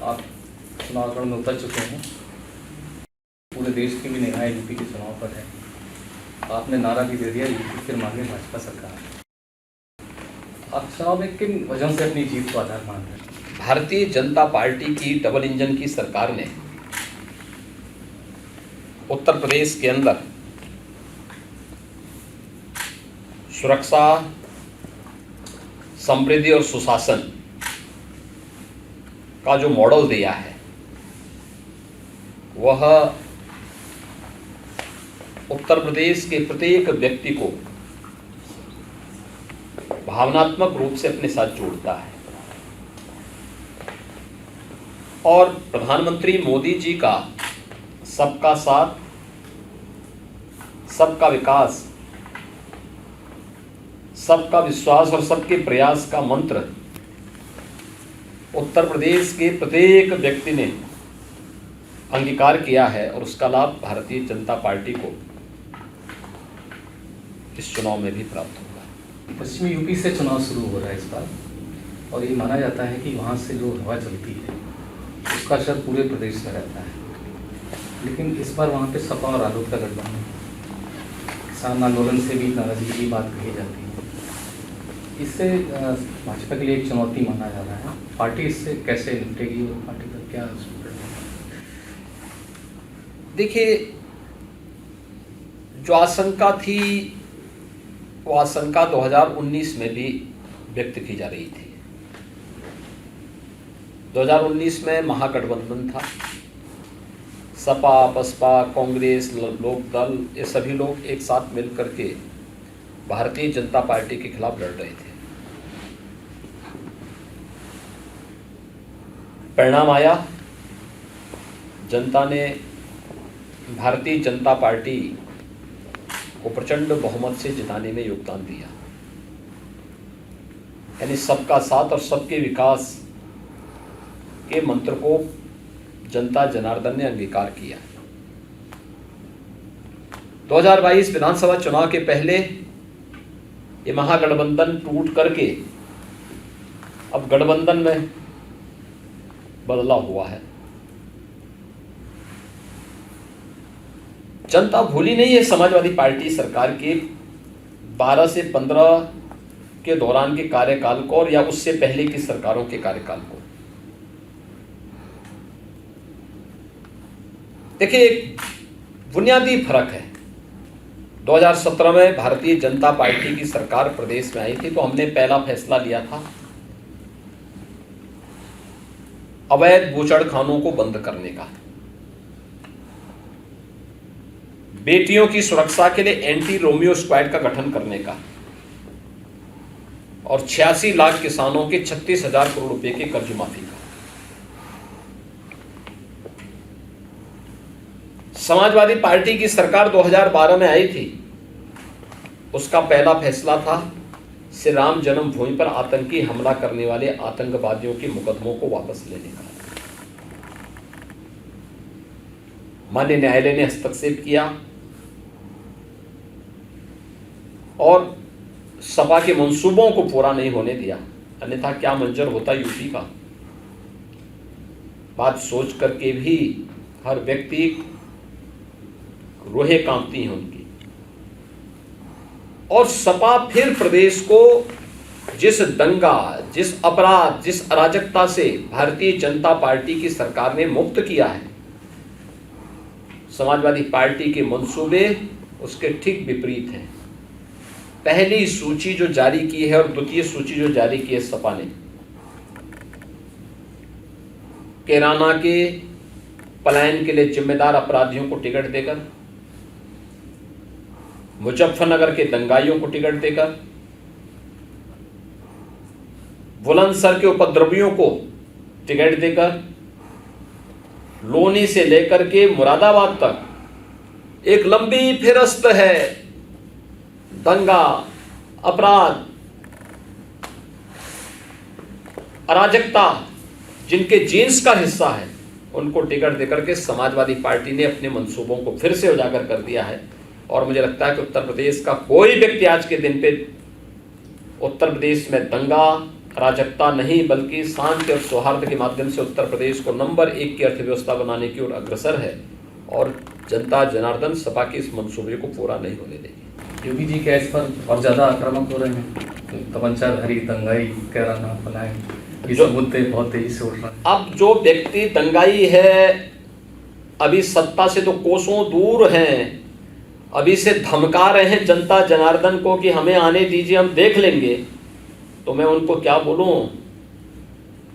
आप चुनाव रण में उतर चुके हैं, पूरे देश की भी निगाहें यूपी के चुनाव पर है। आपने नारा भी दे दिया, यूपी फिर मांगे भाजपा सरकार। आप चुनाव में किन वजहों से अपनी जीत को आधार मान रहे हैं? भारतीय जनता पार्टी की डबल इंजन की सरकार ने उत्तर प्रदेश के अंदर सुरक्षा, समृद्धि और सुशासन का जो मॉडल दिया है वह उत्तर प्रदेश के प्रत्येक व्यक्ति को भावनात्मक रूप से अपने साथ जोड़ता है। और प्रधानमंत्री मोदी जी का सबका साथ, सबका विकास, सबका विश्वास और सबके प्रयास का मंत्र उत्तर प्रदेश के प्रत्येक व्यक्ति ने अंगीकार किया है और उसका लाभ भारतीय जनता पार्टी को इस चुनाव में भी प्राप्त होगा। पश्चिमी यूपी से चुनाव शुरू हो रहा है इस बार, और ये माना जाता है कि वहाँ से जो हवा चलती है उसका असर पूरे प्रदेश में रहता है। लेकिन इस बार वहाँ पे सपा और रालोद का गठबंधन, किसान आंदोलन से भी नाराजगी की बात कही जाती है। इससे भाजपा के लिए एक चुनौती माना जा रहा है। पार्टी इससे कैसे निपटेगी और पार्टी का क्या? देखिए, जो आशंका थी वो आशंका 2019 में भी व्यक्त की जा रही थी। 2019 में महागठबंधन था, सपा, बसपा, कांग्रेस, लोकदल, ये सभी लोग एक साथ मिलकर के भारतीय जनता पार्टी के खिलाफ लड़ रहे थे। परिणाम आया, जनता ने भारतीय जनता पार्टी को प्रचंड बहुमत से जिताने में योगदान दिया। यानी सबका साथ और सबके विकास के मंत्र को जनता जनार्दन ने अंगीकार किया। 2022 विधानसभा चुनाव के पहले ये महागठबंधन टूट करके अब गठबंधन में बदलाव हुआ है। जनता भूली नहीं है समाजवादी पार्टी सरकार के 12 से 15 के दौरान के कार्यकाल को और या उससे पहले की सरकारों के कार्यकाल को। देखिए, एक बुनियादी फर्क है। 2017 में भारतीय जनता पार्टी की सरकार प्रदेश में आई थी तो हमने पहला फैसला लिया था अवैध बूचड़खानों को बंद करने का, बेटियों की सुरक्षा के लिए एंटी रोमियो स्क्वाड का गठन करने का और 86 लाख किसानों के 36,000 करोड़ रुपए के कर्ज माफी का। समाजवादी पार्टी की सरकार 2012 में आई थी, उसका पहला फैसला था श्री राम जन्मभूमि पर आतंकी हमला करने वाले आतंकवादियों के मुकदमों को वापस लेने का। माननीय न्यायालय ने हस्तक्षेप किया और सपा के मंसूबों को पूरा नहीं होने दिया, अन्यथा क्या मंजर होता यूपी का। बात सोच करके भी हर व्यक्ति रूहें कांपती हैं उनकी। और सपा फिर प्रदेश को जिस दंगा, जिस अपराध, जिस अराजकता से भारतीय जनता पार्टी की सरकार ने मुक्त किया है, समाजवादी पार्टी के मंसूबे उसके ठीक विपरीत हैं। पहली सूची जो जारी की है और द्वितीय सूची जो जारी की है सपा ने, कैराना के पलायन के लिए जिम्मेदार अपराधियों को टिकट देकर, मुजफ्फरनगर के दंगाइयों को टिकट देकर, बुलंदशहर के उपद्रवियों को टिकट देकर, लोनी से लेकर के मुरादाबाद तक एक लंबी फेहरिस्त है। दंगा, अपराध, अराजकता जिनके जीन्स का हिस्सा है उनको टिकट देकर के समाजवादी पार्टी ने अपने मंसूबों को फिर से उजागर कर दिया है। और मुझे लगता है कि उत्तर प्रदेश का कोई व्यक्ति आज के दिन पे उत्तर प्रदेश में दंगा, अराजकता नहीं बल्कि शांति और सौहार्द के माध्यम से उत्तर प्रदेश को नंबर 1 की अर्थव्यवस्था बनाने की ओर अग्रसर है और जनता जनार्दन सपा के इस मंसूबे को पूरा नहीं होने देगी। योगी जी क्या इस पर और ज़्यादा आक्रामक हो रहे हैं? तमंचाधारी, दंगाई, कैराना, पलायन, ये सब मुद्दे बहुत तेजी से उठ रहे हैं। अब जो व्यक्ति दंगाई है, अभी सत्ता से तो कोसों दूर हैं, अभी से धमका रहे हैं जनता जनार्दन को कि हमें आने दीजिए, हम देख लेंगे, तो मैं उनको क्या बोलूं?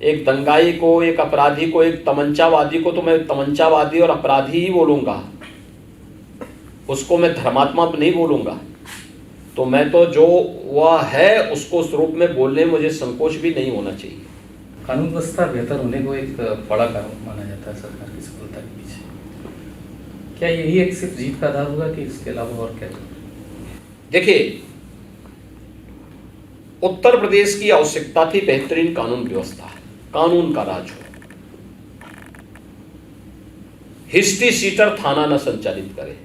एक दंगाई को, एक अपराधी को, एक तमंचावादी को तो मैं तमंचावादी और अपराधी ही बोलूंगा, उसको मैं धर्मात्मा नहीं बोलूंगा। तो मैं तो जो वह है उसको उस रूप में बोलने में मुझे संकोच भी नहीं होना चाहिए। कानून व्यवस्था बेहतर होने को एक बड़ा कारण माना जाता है सरकार की सफलता के पीछे। क्या यही एक सिर्फ जीत का आधार होगा कि इसके अलावा और क्या? देखिए, उत्तर प्रदेश की आवश्यकता थी बेहतरीन कानून व्यवस्था, कानून का राज हो, हिस्ट्री सीटर थाना न संचालित करे,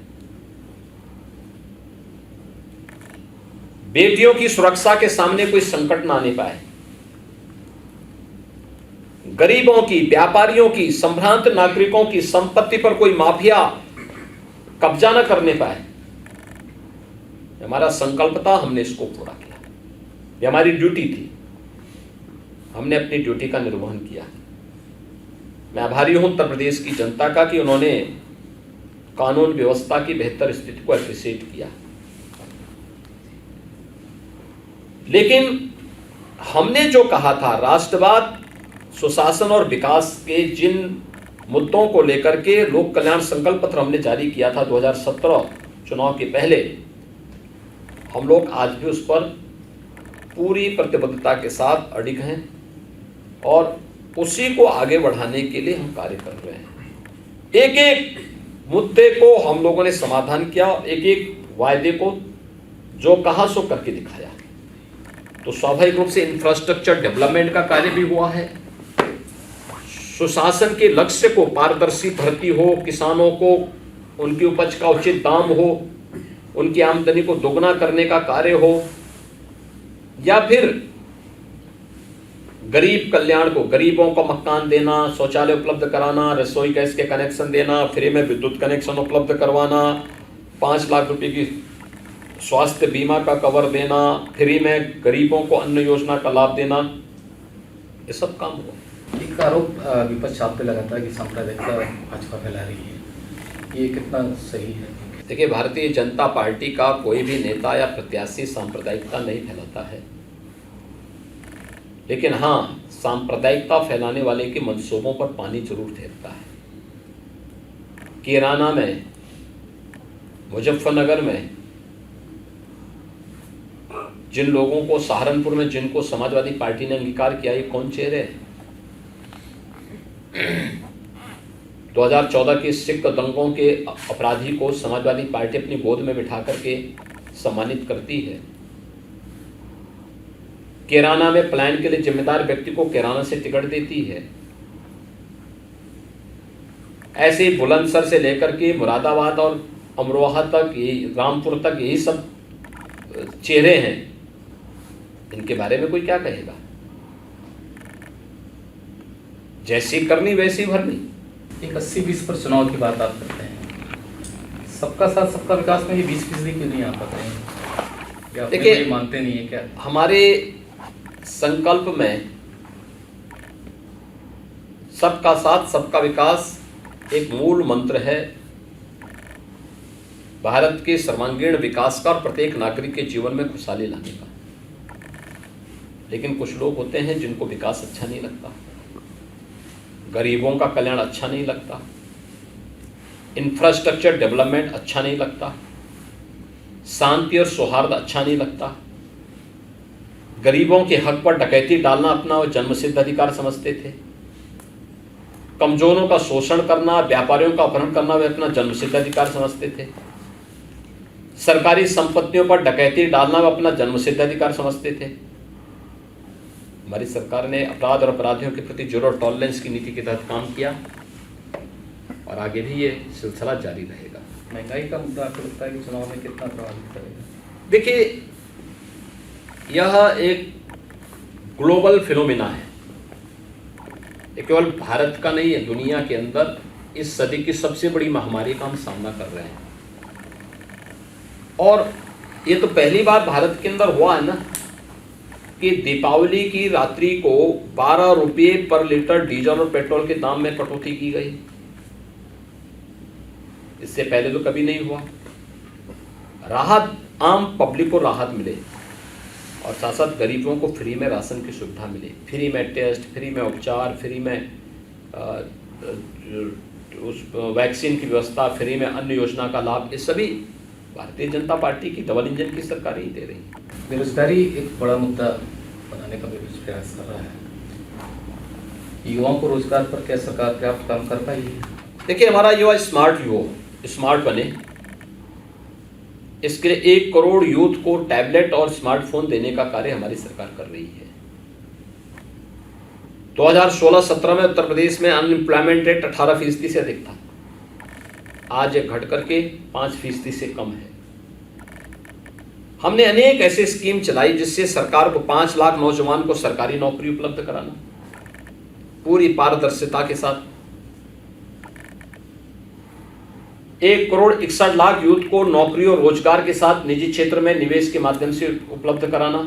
बेटियों की सुरक्षा के सामने कोई संकट न आने पाए, गरीबों की, व्यापारियों की, संभ्रांत नागरिकों की संपत्ति पर कोई माफिया कब्जा न करने पाए। हमारा संकल्प था, हमने इसको पूरा किया, ये हमारी ड्यूटी थी, हमने अपनी ड्यूटी का निर्वहन किया। मैं आभारी हूं उत्तर प्रदेश की जनता का कि उन्होंने कानून व्यवस्था की बेहतर स्थिति को अप्रिशिएट किया। लेकिन हमने जो कहा था, राष्ट्रवाद, सुशासन और विकास के जिन मुद्दों को लेकर के लोक कल्याण संकल्प पत्र हमने जारी किया था 2017 चुनाव के पहले, हम लोग आज भी उस पर पूरी प्रतिबद्धता के साथ अडिग हैं और उसी को आगे बढ़ाने के लिए हम कार्य कर रहे हैं। एक एक मुद्दे को हम लोगों ने समाधान किया, एक एक वायदे को जो कहा सो करके दिखाया। तो स्वाभाविक रूप से इंफ्रास्ट्रक्चर डेवलपमेंट का कार्य भी हुआ है, सुशासन के लक्ष्य को, पारदर्शी भर्ती हो, किसानों को उनकी उपज का उचित दाम हो, उनकी आमदनी को दोगुना करने का कार्य हो, या फिर गरीब कल्याण को, गरीबों को मकान देना, शौचालय उपलब्ध कराना, रसोई गैस के कनेक्शन देना, फ्री में विद्युत कनेक्शन उपलब्ध करवाना, 5 लाख रुपए की स्वास्थ्य बीमा का कवर देना, फ्री में गरीबों को अन्न योजना का लाभ देना, ये सब काम हुआ। एक आरोप विपक्ष आप पे लगाता है कि सांप्रदायिकता भाजपा फैला रही है, ये कितना सही है? देखिए, भारतीय जनता पार्टी का कोई भी नेता या प्रत्याशी सांप्रदायिकता नहीं फैलाता है, लेकिन हाँ, सांप्रदायिकता फैलाने वाले के मंसूबों पर पानी जरूर फेरता है। कैराना में, मुजफ्फरनगर में जिन लोगों को, सहारनपुर में जिनको समाजवादी पार्टी ने अंगीकार किया, ये कौन चेहरे हैं? 2014 के सिख दंगों के अपराधी को समाजवादी पार्टी अपनी गोद में बिठा करके सम्मानित करती है। कैराना में पलायन के लिए जिम्मेदार व्यक्ति को कैराना से टिकट देती है। ऐसे ही बुलंदशहर से लेकर के मुरादाबाद और अमरोहा तक, रामपुर तक, यही सब चेहरे हैं। इनके बारे में कोई क्या कहेगा? जैसी करनी वैसी भरनी। एक 80-20 पर चुनाव की बात आप करते हैं, सबका साथ सबका विकास में ये 20% क्यों नहीं आ पाते हैं? देखिए, मानते नहीं है क्या? हमारे संकल्प में सबका साथ सबका विकास एक मूल मंत्र है। भारत के सर्वांगीण विकास का और प्रत्येक नागरिक के जीवन में खुशहाली लाने का। लेकिन कुछ लोग होते हैं जिनको विकास अच्छा नहीं लगता, गरीबों का कल्याण अच्छा नहीं लगता, इंफ्रास्ट्रक्चर डेवलपमेंट अच्छा नहीं लगता, शांति और सौहार्द अच्छा नहीं लगता, गरीबों के हक पर डकैती डालना अपना वो जन्मसिद्ध अधिकार समझते थे, कमजोरों का शोषण करना, व्यापारियों का अपहरण करना वे अपना जन्मसिद्ध अधिकार समझते थे, सरकारी संपत्तियों पर डकैती डालना वे अपना जन्मसिद्ध अधिकार समझते थे। हमारी सरकार ने अपराध और अपराधियों के प्रति जीरो टॉलरेंस की नीति के तहत काम किया और आगे भी ये सिलसिला जारी रहेगा। महंगाई का मुद्दा आपको लगता है कि चुनाव में कितना प्रभावित करेगा? देखिए, यह एक ग्लोबल फिनोमिना है। ये केवल भारत का नहीं है, दुनिया के अंदर इस सदी की सबसे बड़ी महामारी का हम सामना कर रहे हैं। और ये तो पहली बार भारत के अंदर हुआ है ना कि दीपावली की रात्रि को 12 रुपये पर लीटर डीजल और पेट्रोल के दाम में कटौती की गई। इससे पहले तो कभी नहीं हुआ। राहत, आम पब्लिक को राहत मिले और साथ साथ गरीबों को फ्री में राशन की सुविधा मिले, फ्री में टेस्ट, फ्री में उपचार, फ्री में उस वैक्सीन की व्यवस्था, फ्री में अन्य योजना का लाभ, ये सभी भारतीय जनता पार्टी की डबल इंजन की सरकार ही दे रही है। बेरोजगारी एक बड़ा मुद्दा बनाने का भी प्रयास कर रहा है। युवाओं को रोजगार पर क्या सरकार पर्याप्त काम कर पाई है? देखिए, हमारा युवा स्मार्ट बने, इसके लिए 1 करोड़ यूथ को टैबलेट और स्मार्टफोन देने का कार्य हमारी सरकार कर रही है। 2016-17 में उत्तर प्रदेश में अनएम्प्लॉयमेंट रेट 18% से अधिक था, आज ये घट करके 5% से कम है। हमने अनेक ऐसे स्कीम चलाई जिससे सरकार को 5 लाख नौजवान को सरकारी नौकरी उपलब्ध कराना, पूरी पारदर्शिता के साथ। 1 करोड़ 61 लाख यूथ को नौकरी और रोजगार के साथ निजी क्षेत्र में निवेश के माध्यम से उपलब्ध कराना,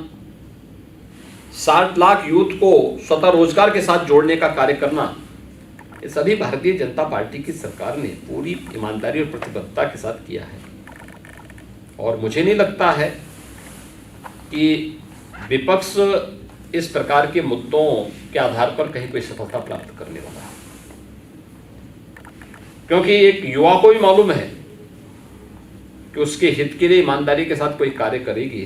60 लाख यूथ को स्वतः रोजगार के साथ जोड़ने का कार्य करना, ये सभी भारतीय जनता पार्टी की सरकार ने पूरी ईमानदारी और प्रतिबद्धता के साथ किया है। और मुझे नहीं लगता है कि विपक्ष इस प्रकार के मुद्दों के आधार पर कहीं कोई सफलता प्राप्त करने वाला है, क्योंकि एक युवा को भी मालूम है कि उसके हित के लिए ईमानदारी के साथ कोई कार्य करेगी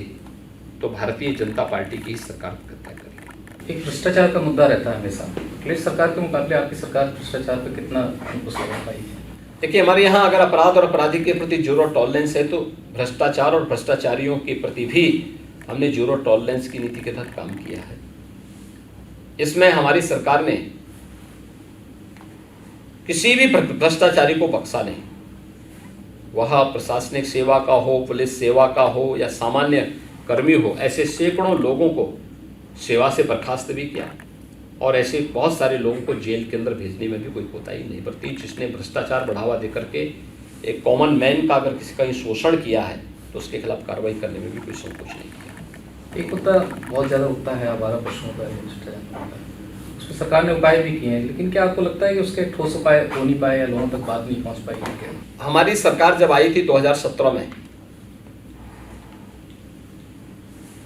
तो भारतीय जनता पार्टी की सरकार तय करेगी। एक भ्रष्टाचार का मुद्दा रहता है हमेशा। अखिलेश सरकार के मुकाबले आपकी सरकार भ्रष्टाचार पर कितना अंकुश लगा पाई है? देखिए, हमारे यहाँ अगर अपराध और अपराधी के प्रति जीरो टॉलरेंस है, तो भ्रष्टाचार और भ्रष्टाचारियों के प्रति भी हमने जीरो टॉलरेंस की नीति के तहत काम किया है। इसमें हमारी सरकार ने किसी भी भ्रष्टाचारी को बख्शा नहीं, वह प्रशासनिक सेवा का हो, पुलिस सेवा का हो या सामान्य कर्मी हो, ऐसे सैकड़ों लोगों को सेवा से बर्खास्त भी किया और ऐसे बहुत सारे लोगों को जेल के अंदर भेजने में भी कोई कोताही नहीं बरती। जिसने भ्रष्टाचार बढ़ावा देकर के एक कॉमन मैन का अगर किसी का ही शोषण किया है तो उसके खिलाफ कार्रवाई करने में भी कोई संकोच नहीं किया। एक मुद्दा बहुत ज़्यादा उठता है आवारा पशुओं का, उसमें सरकार ने उपाय भी किए हैं, लेकिन क्या आपको लगता है कि उसके ठोस उपाय हो नहीं पाए या लोगों तक बात नहीं पहुँच पाई? हमारी सरकार जब आई थी 2017 में,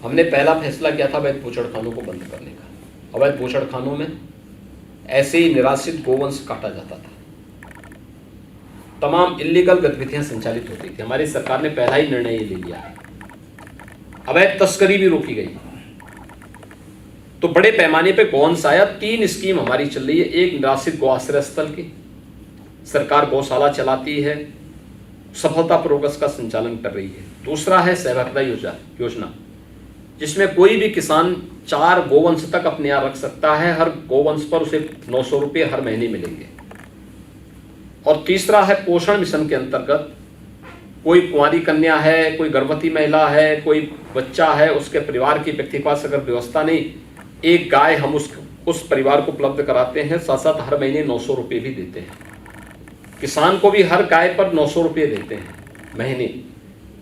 हमने पहला फैसला किया था अवैध बूचड़खानों को बंद करने का। अवैध बूचड़खानों में ऐसे ही निराश्रित गोवंश काटा जाता था, तमाम इल्लीगल गतिविधियां संचालित होती थी। हमारी सरकार ने पहला ही निर्णय ये ले लिया है। अवैध तस्करी भी रोकी गई, तो बड़े पैमाने पे गौवंश आया। 3 स्कीम हमारी चल रही है। एक निराश्रित गौ आश्रय स्थल की सरकार गौशाला चलाती है, सफलतापूर्वक उसका संचालन कर रही है। दूसरा है सहभागिता योजना, जिसमें कोई भी किसान 4 गोवंश तक अपने यहाँ रख सकता है, हर गोवंश पर उसे 900 रुपये हर महीने मिलेंगे। और तीसरा है पोषण मिशन के अंतर्गत कोई कुंवारी कन्या है, कोई गर्भवती महिला है, कोई बच्चा है, उसके परिवार के व्यक्ति के पास अगर व्यवस्था नहीं, एक गाय हम उस परिवार को उपलब्ध कराते हैं, साथ साथ हर महीने 900 रुपये भी देते हैं। किसान को भी हर गाय पर 900 रुपये देते हैं महीने,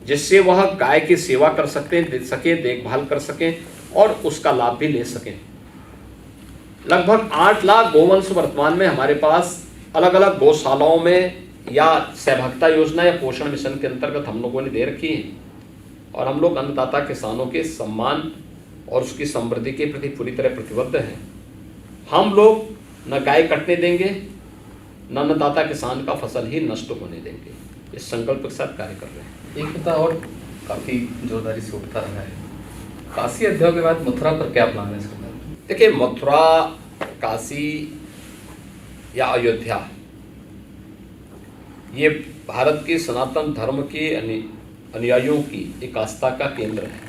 जिससे वह गाय की सेवा कर सकें, देखभाल कर सकें और उसका लाभ भी ले सकें। लगभग 8 लाख गोवंश वर्तमान में हमारे पास अलग अलग गौशालाओं में या सहभागिता योजना या पोषण मिशन के अंतर्गत हम लोगों ने दे रखी है। और हम लोग अन्नदाता किसानों के सम्मान और उसकी समृद्धि के प्रति पूरी तरह प्रतिबद्ध हैं। हम लोग न गाय कटने देंगे, न अन्नदाता किसान का फसल ही नष्ट होने देंगे। इस संकल्प के साथ कार्य कर रहे हैं। एक मुद्दा और काफ़ी जोरदारी से उठता रहा है, काशी अध्याय के बाद मथुरा पर क्या प्लान है सरकार? देखिए, मथुरा, काशी या अयोध्या ये भारत के सनातन धर्म के अनुयायियों की एक आस्था का केंद्र है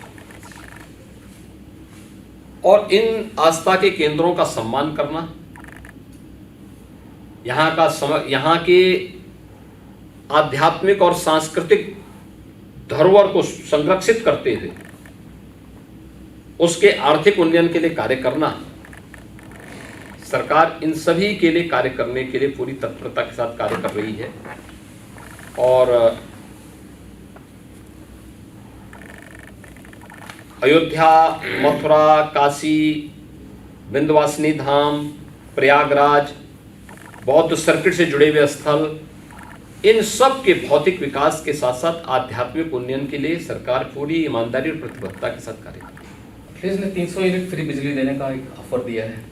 और इन आस्था के केंद्रों का सम्मान करना, यहाँ के आध्यात्मिक और सांस्कृतिक धरोहर को संरक्षित करते हुए उसके आर्थिक उन्नयन के लिए कार्य करना, सरकार इन सभी के लिए कार्य करने के लिए पूरी तत्परता के साथ कार्य कर रही है। और अयोध्या, मथुरा, काशी, विंध्यवासिनी धाम, प्रयागराज, बौद्ध सर्किट से जुड़े हुए स्थल, इन सब के भौतिक विकास के साथ साथ आध्यात्मिक उन्नयन के लिए सरकार पूरी ईमानदारी और प्रतिबद्धता के साथ कार्य कर रही है। अखिलेश ने 300 यूनिट फ्री बिजली देने का एक ऑफर दिया है,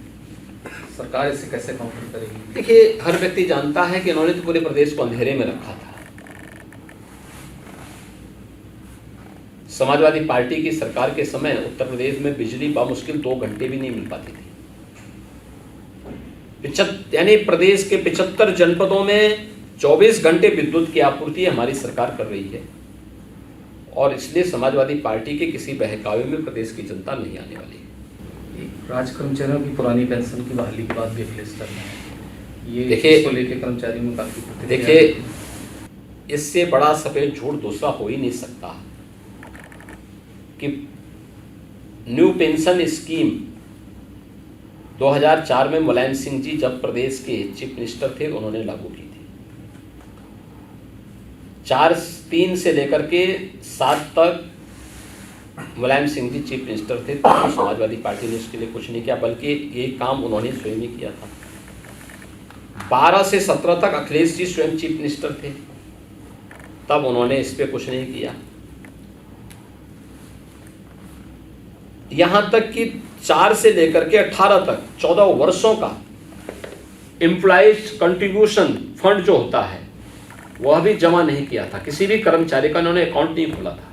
सरकार इसे कैसे काउंटर करेगी? देखिए, हर व्यक्ति जानता है कि इन्होंने तो पूरे प्रदेश को अंधेरे में रखा था। समाजवादी पार्टी की सरकार के समय उत्तर प्रदेश में बिजली बामुश्किल 2 घंटे भी नहीं मिल पाती थी। यानी प्रदेश के 75 जनपदों में 24 घंटे विद्युत की आपूर्ति हमारी सरकार कर रही है। और इसलिए समाजवादी पार्टी के किसी बहकावे में प्रदेश की जनता नहीं आने वाली है। राज कर्मचारियों की पुरानी पेंशन की बहाली की बात भी अखिलेश कर रहे हैं। ये देखिए, इसको लेकर कर्मचारियों में काफी प्रतिक्रिया देखिए, इससे बड़ा सफेद झूठ दूसरा हो ही नहीं सकता कि न्यू पेंशन स्कीम 2004 में मुलायम सिंह जी जब प्रदेश के चीफ मिनिस्टर थे उन्होंने लागू की थी। 3 से लेकर के 7 तक मुलायम सिंह जी चीफ मिनिस्टर थे, तो समाजवादी पार्टी ने इसके लिए कुछ नहीं किया, बल्कि ये काम उन्होंने स्वयं ही किया था। 12 से 17 तक अखिलेश जी स्वयं चीफ मिनिस्टर थे, तब उन्होंने इस पे कुछ नहीं किया। यहां तक कि 4 से लेकर के 18 तक 14 वर्षों का एम्प्लॉइज कंट्रीब्यूशन फंड जो होता है वह भी जमा नहीं किया था। किसी भी कर्मचारी का उन्होंने अकाउंट नहीं खोला था।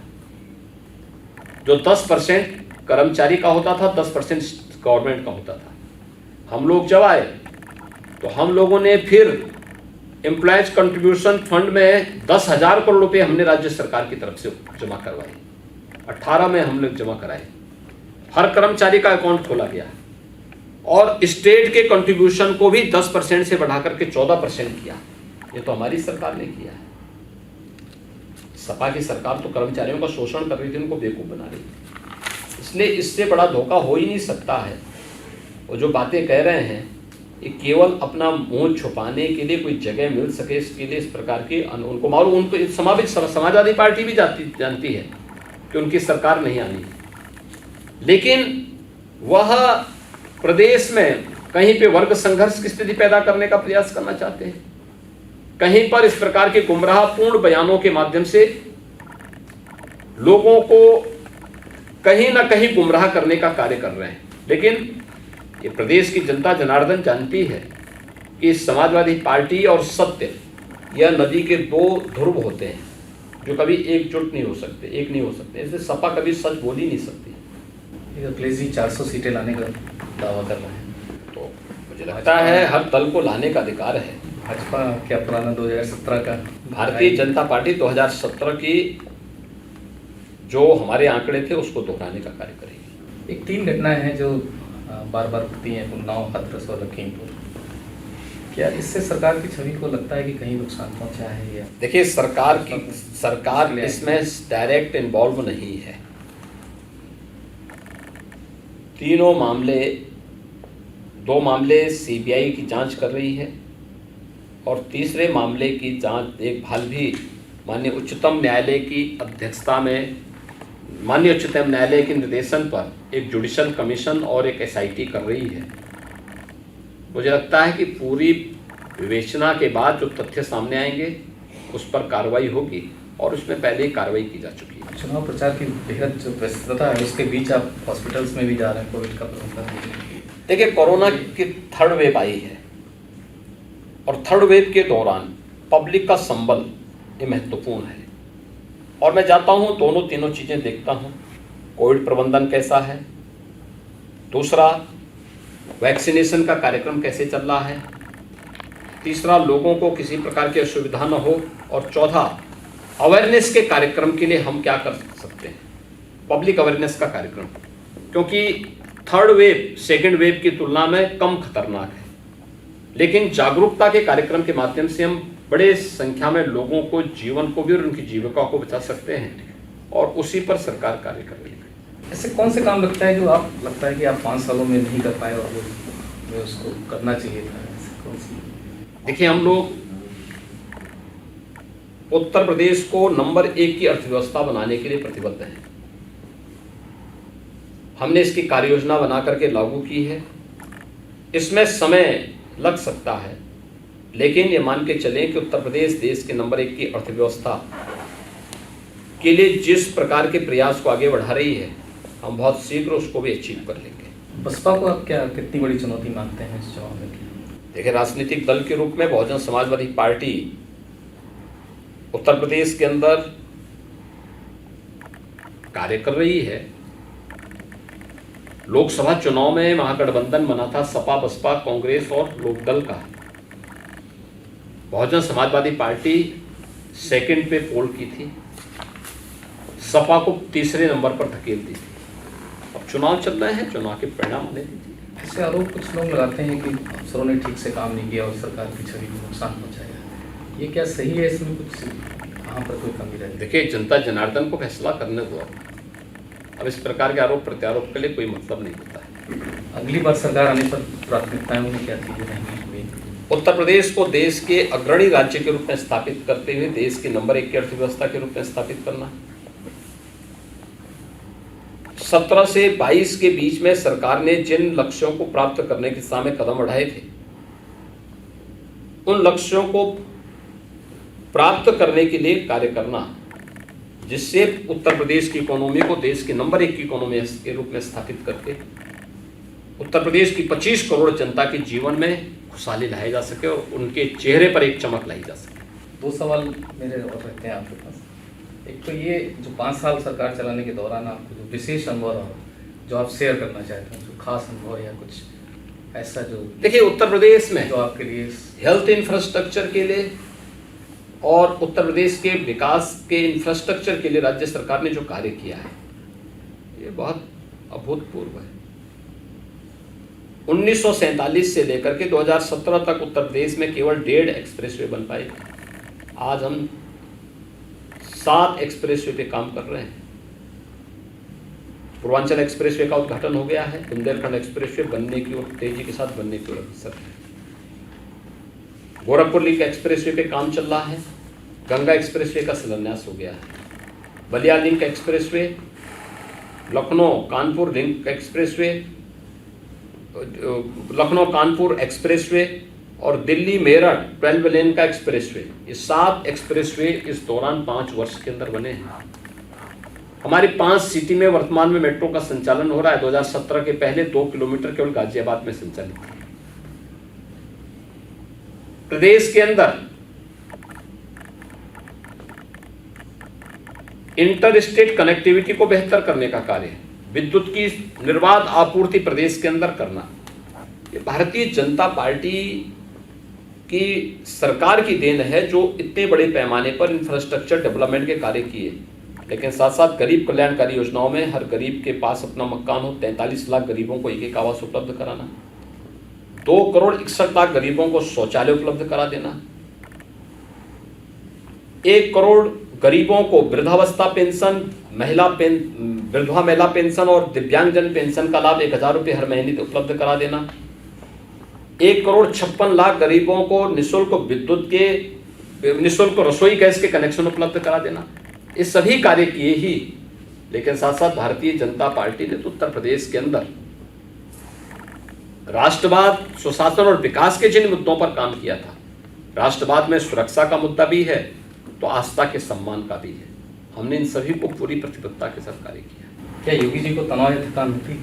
जो 10% कर्मचारी का होता था, 10% गवर्नमेंट का होता था। हम लोग जब आए तो हम लोगों ने फिर एम्प्लॉइज कंट्रीब्यूशन फंड में 10,000 करोड़ रुपए हमने राज्य सरकार की तरफ से जमा करवाए। 18 में हम लोग जमा कराए, हर कर्मचारी का अकाउंट खोला गया और स्टेट के कंट्रीब्यूशन को भी 10% से बढ़ा करके 14% किया। ये तो हमारी सरकार ने किया है। सपा की सरकार तो कर्मचारियों का शोषण कर रही थी, उनको बेवकूफ बना रही थी। इसलिए इससे बड़ा धोखा हो ही नहीं सकता है। वो जो बातें कह रहे हैं ये केवल अपना मुंह छुपाने के लिए, कोई जगह मिल सके इसके लिए इस प्रकार की उनको मालूम। उनको समाजवादी पार्टी भी जानती है कि उनकी सरकार नहीं आनी, लेकिन वह प्रदेश में कहीं पे वर्ग संघर्ष की स्थिति पैदा करने का प्रयास करना चाहते हैं, कहीं पर इस प्रकार के गुमराहपूर्ण बयानों के माध्यम से लोगों को कहीं ना कहीं गुमराह करने का कार्य कर रहे हैं। लेकिन ये प्रदेश की जनता जनार्दन जानती है कि समाजवादी पार्टी और सत्य यह नदी के 2 ध्रुव होते हैं जो कभी एकजुट नहीं हो सकते, एक नहीं हो सकते। इसलिए सपा कभी सच बोल ही नहीं सकती। अखिलेश जी 400 सीटें लाने का दावा कर रहे हैं, तो मुझे लगता है हर दल को लाने का अधिकार है। भाजपा क्या पुराना 2017 का भारतीय जनता पार्टी 2017 की जो हमारे आंकड़े थे उसको दोहराने का कार्य करेगी। एक 3 घटनाएं हैं जो बार बार होती हैं, उन्नाव, हाथरस और लखीमपुर। क्या इससे सरकार की छवि को लगता है कि कहीं नुकसान पहुंचा है? या देखिए, सरकार इसमें डायरेक्ट इन्वॉल्व नहीं है। तीनों मामले, 2 मामले सीबीआई की जांच कर रही है और तीसरे मामले की जांच देखभाल भी माननीय उच्चतम न्यायालय की अध्यक्षता में, माननीय उच्चतम न्यायालय के निर्देशन पर एक जुडिशल कमीशन और एक एसआईटी कर रही है। मुझे लगता है कि पूरी विवेचना के बाद जो तथ्य सामने आएंगे उस पर कार्रवाई होगी और उसमें पहले ही कार्रवाई की जा चुकी है। चुनाव प्रचार की बेहद जो व्यस्तता है उसके बीच आप हॉस्पिटल्स में भी जा रहे हैं कोविड का प्रबंधन। देखिए, कोरोना की 3rd वेव आई है और 3rd वेव के दौरान पब्लिक का संबल ये महत्वपूर्ण है और मैं जाता हूँ तीनों चीज़ें देखता हूँ। कोविड प्रबंधन कैसा है, दूसरा वैक्सीनेशन का कार्यक्रम कैसे चल रहा है, तीसरा लोगों को किसी प्रकार की असुविधा न हो, और चौथा अवेयरनेस के कार्यक्रम के लिए हम क्या कर सकते हैं, पब्लिक अवेयरनेस का कार्यक्रम, क्योंकि 3rd वेव 2nd वेव की तुलना में कम खतरनाक है। लेकिन जागरूकता के कार्यक्रम के माध्यम से हम बड़े संख्या में लोगों को, जीवन को भी और उनकी जीविका को बचा सकते हैं और उसी पर सरकार कार्य कर रही है। ऐसे कौन से काम लगता है जो आप लगता है कि आप 5 सालों में नहीं कर पाए और वो में उसको करना चाहिए था? ऐसे कौन सी? देखिए, हम लोग उत्तर प्रदेश को नंबर 1 की अर्थव्यवस्था बनाने के लिए प्रतिबद्ध हैं। हमने इसकी कार्य योजना बना करके लागू की है। इसमें समय लग सकता है, लेकिन ये मान के चलें कि उत्तर प्रदेश देश के नंबर 1 की अर्थव्यवस्था के लिए जिस प्रकार के प्रयास को आगे बढ़ा रही है, हम बहुत शीघ्र उसको भी अचीव कर लेंगे। बसपा को आप कितनी बड़ी चुनौती मानते हैं इस चुनाव में? देखिए, राजनीतिक दल के रूप में बहुजन समाजवादी पार्टी उत्तर प्रदेश के अंदर कार्य कर रही है। लोकसभा चुनाव में महागठबंधन बना था सपा, बसपा, कांग्रेस और लोकदल का। बहुजन समाजवादी पार्टी सेकंड पे पोल की थी, सपा को तीसरे नंबर पर धकेल दी थी। अब चुनाव चल रहे हैं, चुनाव के परिणाम आने दीजिए। ऐसे आरोप कुछ लोग लगाते हैं कि अफसरों ने ठीक से काम नहीं किया और सरकार की छवि को नुकसान पहुंचाया। ये क्या सही है? इसमें कुछ कहाँ पर कोई कमी रहती है? देखिए, जनता जनार्दन को फैसला करने दो। अब इस प्रकार के आरोप प्रत्यारोप के लिए कोई मतलब नहीं होता है। अगली बार सरकार आने पर प्राथमिकताएं में क्या चीजें रहेंगी? उत्तर प्रदेश को देश के अग्रणी राज्य के रूप में स्थापित करते हुए देश के नंबर 1 की अर्थव्यवस्था के रूप में स्थापित करना। 17 से 22 के बीच में सरकार ने जिन लक्ष्यों को प्राप्त करने की दिशा में कदम बढ़ाए थे, उन लक्ष्यों को प्राप्त करने के लिए कार्य करना, जिससे उत्तर प्रदेश की इकोनॉमी को देश के नंबर 1 की इकोनॉमी के रूप में स्थापित करके उत्तर प्रदेश की 25 करोड़ जनता के जीवन में खुशहाली लाई जा सके और उनके चेहरे पर एक चमक लाई जा सके। 2 सवाल मेरे और रहते हैं आपके पास। एक तो ये जो 5 साल सरकार चलाने के दौरान आपको जो विशेष अनुभव रहा, जो आप शेयर करना चाहते हैं, जो खास अनुभव या कुछ ऐसा जो। देखिए, उत्तर प्रदेश में जो आपके लिए हेल्थ इंफ्रास्ट्रक्चर के लिए और उत्तर प्रदेश के विकास के इंफ्रास्ट्रक्चर के लिए राज्य सरकार ने जो कार्य किया है, ये बहुत अभूतपूर्व है। 1947 से लेकर के 2017 तक उत्तर प्रदेश में केवल 1.5 एक्सप्रेसवे बन पाए। आज हम 7 एक्सप्रेसवे पे काम कर रहे हैं। पूर्वांचल एक्सप्रेसवे का उद्घाटन हो गया है, बुंदेलखंड एक्सप्रेसवे बनने की ओर तेजी के साथ बनने की ओर अग्रसर है। गोरखपुर लिंक एक्सप्रेसवे पे काम चल रहा है, गंगा एक्सप्रेसवे का शिलान्यास हो गया है। Ballia link expressway, Lucknow Kanpur link expressway, Lucknow Kanpur expressway और दिल्ली मेरठ 12 लेन का एक्सप्रेसवे, ये 7 एक्सप्रेसवे इस दौरान 5 वर्ष के अंदर बने हैं। हमारी 5 सिटी में वर्तमान में मेट्रो का संचालन हो रहा है। 2017 के पहले 2 किलोमीटर केवल गाजियाबाद में संचालित है। प्रदेश के अंदर इंटर स्टेट कनेक्टिविटी को बेहतर करने का कार्य है। विद्युत की निर्बाध आपूर्ति प्रदेश के अंदर करना, ये भारतीय जनता पार्टी की सरकार की देन है, जो इतने बड़े पैमाने पर इंफ्रास्ट्रक्चर डेवलपमेंट के कार्य किए। लेकिन साथ साथ गरीब कल्याणकारी योजनाओं में हर गरीब के पास अपना मकान हो, 43 लाख गरीबों को एक आवास उपलब्ध कराना, 2 करोड़ 61 लाख गरीबों को शौचालय उपलब्ध करा देना, 1 करोड़ गरीबों को वृद्धावस्था पेंशन, विधवा महिला पेंशन और दिव्यांगजन पेंशन का लाभ 1000 रुपये हर महीने उपलब्ध करा देना, 1 करोड़ 56 लाख गरीबों को निःशुल्क विद्युत के निःशुल्क रसोई गैस के कनेक्शन उपलब्ध करा देना। ये सभी कार्य किए ही, लेकिन साथ साथ भारतीय जनता पार्टी ने तो उत्तर प्रदेश के अंदर राष्ट्रवाद, सुशासन और विकास के जिन मुद्दों पर काम किया था, राष्ट्रवाद में सुरक्षा का मुद्दा भी है तो आस्था के सम्मान का भी है। हमने इन सभी को पूरी प्रतिबद्धता के साथ कार्य किया। क्या योगी जी को तनाव या थकान होती?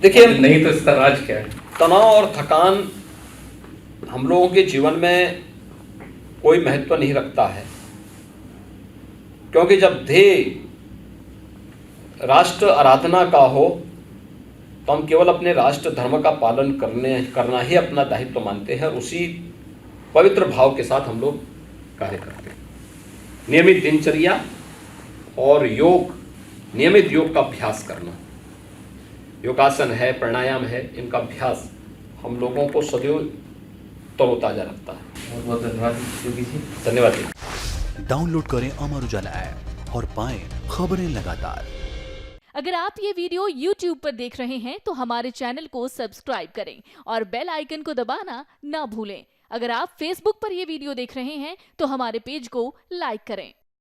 देखिए, नहीं तो इसका राज क्या है? तनाव और थकान हम लोगों के जीवन में कोई महत्व नहीं रखता है, क्योंकि जब ध्येय राष्ट्र आराधना का हो तो हम केवल अपने राष्ट्र धर्म का पालन करना ही अपना दायित्व मानते हैं और उसी पवित्र भाव के साथ हम लोग कार्य करते हैं। नियमित दिनचर्या और नियमित योग का अभ्यास करना, योगासन है, प्राणायाम है, इनका अभ्यास हम लोगों को सदैव तरोताजा रखता है। बहुत बहुत धन्यवाद योगी जी। धन्यवाद जी। डाउनलोड करें अमर उजाला ऐप और पाएं खबरें लगातार। अगर आप ये वीडियो YouTube पर देख रहे हैं तो हमारे चैनल को सब्सक्राइब करें और बेल आइकन को दबाना ना भूलें। अगर आप Facebook पर ये वीडियो देख रहे हैं तो हमारे पेज को लाइक करें।